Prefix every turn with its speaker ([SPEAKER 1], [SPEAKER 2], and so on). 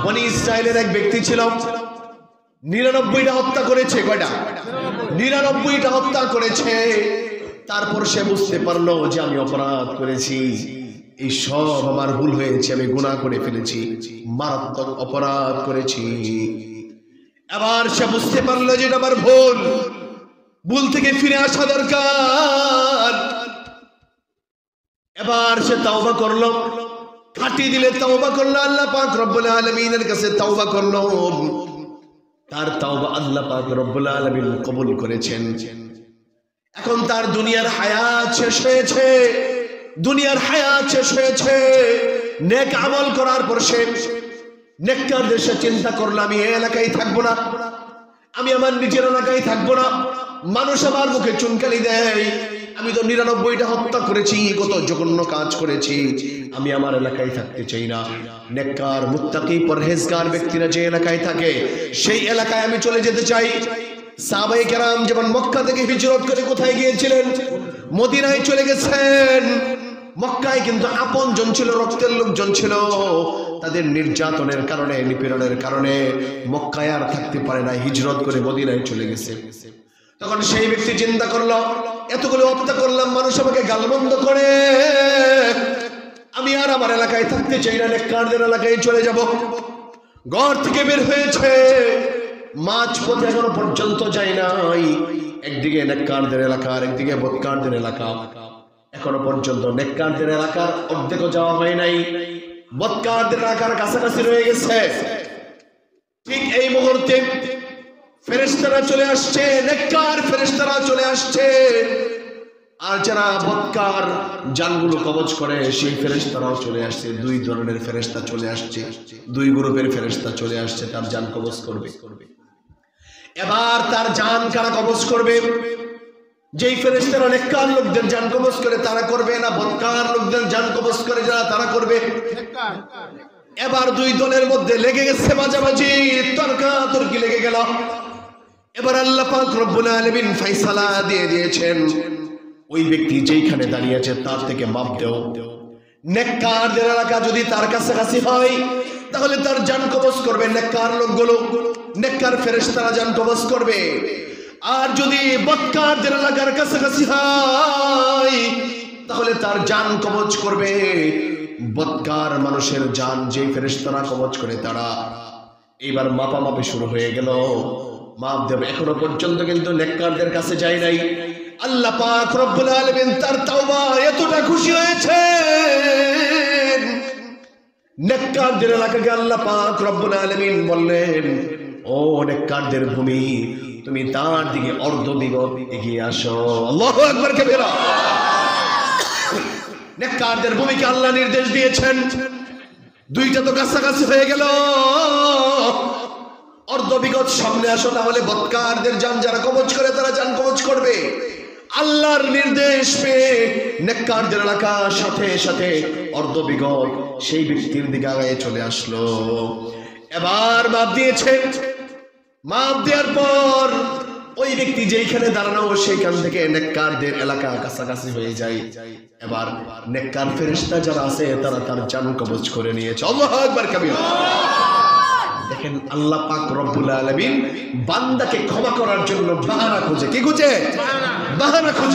[SPEAKER 1] বনি ইসরায়েলের এক ব্যক্তি ছিল 99টা হত্যা করেছে। কয়টা? 99টা হত্যা করেছে। তারপর সে বুঝতে পারলো যে আমি অপরাধ করেছি, এই সব আমার ভুল হয়েছে, আমি গুনাহ করে ফেলেছি, মারাত্মক অপরাধ করেছি। এবার সে বুঝতে পারলো যে এটা আমার ভুল, ভুল থেকে ফিরে আসা দরকার। এবার সে তাওবা করলো, খাটি দিলে তাওবা করলো, আল্লাহ পাক রব্বুল আলামিনের কাছে তাওবা করলো। তার তাওবা আল্লাহ পাক রব্বুল আলামিন কবুল করেছেন। এখন তার দুনিয়ার হায়াত শেষ হয়েছে, দুনিয়ার হায়াত শেষ হয়েছে। নেক আমল করার পর সে নেককার দেশে চিন্তা করলো আমি এই এলাকায় থাকবো না, আমি আমার নিজের এলাকায় থাকবো না, মানুষ আমার মুখে চুনকালি দেয়, আমি তো 99টা হত্যা করেছি, কত জঘন্য কাজ করেছি, আমি আমার এলাকায় থাকতে চাই না। নেককার মুত্তাকি পরহেজগার ব্যক্তিরা যে এলাকায় থাকে সেই এলাকায় আমি চলে যেতে চাই। সাহাবায়ে কেরাম যেমন মক্কা থেকে হিজরত করে কোথায় গিয়েছিলেন? মদিনায় চলে গেছেন। মক্কায় কিন্তু আপনজন ছিল, রক্তের লোকজন ছিল, তাদের নির্যাতনের কারণে, নিপীড়নের কারণে মক্কায় আর থাকতে পারে না, হিজরত করে মদিনায় চলে গেছে। তখন সেই ব্যক্তি চিন্তা করলো এতগুলো হত্যা করলাম, মানুষ আমাকে গালমন্দ করে, আমি আর আমার এলাকায় থাকতে চাই না, নেককারদের এলাকায় চলে যাব। ঘর থেকে বের হয়েছে, মাঝপথে এখনো পর্যন্ত যায় নাই। একদিকে নেককারদের এলাকা, একদিকে বদকারদের এলাকা। এখনো পর্যন্ত নেককারদের এলাকার অর্ধেকও যাওয়া হয় নাই, বদকারদের এলাকার কাছাকাছি রয়ে গেছে। ঠিক এই মুহূর্তে ফেরেশতারা চলে আসছে, নেককার ফেরেশতারা চলে আসছে, আর যারা বদকার জানগুলো কবজ করে সেই ফেরেশতারাও চলে আসছে। দুই ধরনের ফেরেশতা চলে আসছে, দুই গ্রুপের ফেরেশতা চলে আসছে তার জান কবজ করবে। এবার তার জান কারা কবজ করবে? যেই ফেরেশতারা নেককার লোকদের জান কবজ করে তারা করবে না, বদকার লোকদের জান কবজ করে যারা তারা করবে। এবার দুই দলের মধ্যে লেগে গেছে মাঝামাঝি, তর্কাতর্কি লেগে গেল। এবার আল্লাহ পাক রব্বুল আলামিন ফয়সালা দিয়ে দিয়েছেন, ওই ব্যক্তি যেইখানে দাঁড়িয়ে আছে তার থেকে মাপ দেও। নেককারদের এলাকা যদি তার কাছাকাছি হয় তাহলে তার জান কবজ করবে নেককার লোকগুলো, নেককার ফেরেশতারা জান কবজ করবে। আর যদি বদকারদের এলাকার কাছাকাছি হয় তাহলে তার জান কবজ করবে বদকার মানুষের জান, যেই ফেরেশতারা কবজ করে তারা। এবার মাপামাপি শুরু হয়ে গেল, মাপ দেবে। এখনো পর্যন্ত কিন্তু নেককারদের কাছে যায় নাই। আল্লাহ পাক রব্বুল আলামিন তার তাওবা এতটা খুশি হয়েছে, নেককারদের এলাকাকে আল্লাহ পাক রব্বুল আলামিন বললেন, ও নেককারদের ভূমি, তুমি তার দিকে অর্ধবিগত এগিয়ে আসো। আল্লাহু আকবার কবিরা। নেককারদের ভূমিকে আল্লাহ নির্দেশ দিয়েছেন। দুইটা তো কাছাকাছি হয়ে গেল, অর্ধবিগত সামনে আসো, তাহলে বদকারদের জান যারা কবজ করে তারা জান কবজ করবে। আল্লাহর নির্দেশ পেয়ে নেককারদের এলাকার সাথে সাথে অর্ধবিগত সেই ব্যক্তির দিকে আগায় চলে আসলো। এবার মাপ দিয়েছে, মাপ দেওয়ার পর ওই ব্যক্তি যেইখানে দাঁড়ানো সেইখান থেকে নেককারদের এলাকা কাছাকাছি হয়ে যায়। এবার নেককার ফেরেশতা যারা আছে তারা তার জান কবজ করে নিয়েছে। আল্লাহু আকবার কবিরা। দেখেন আল্লাহ পাক রব্বুল আলামিন বান্দাকে ক্ষমা করার জন্য বাহানা খুঁজে, কি খুঁজে? বাহানা খুঁজে।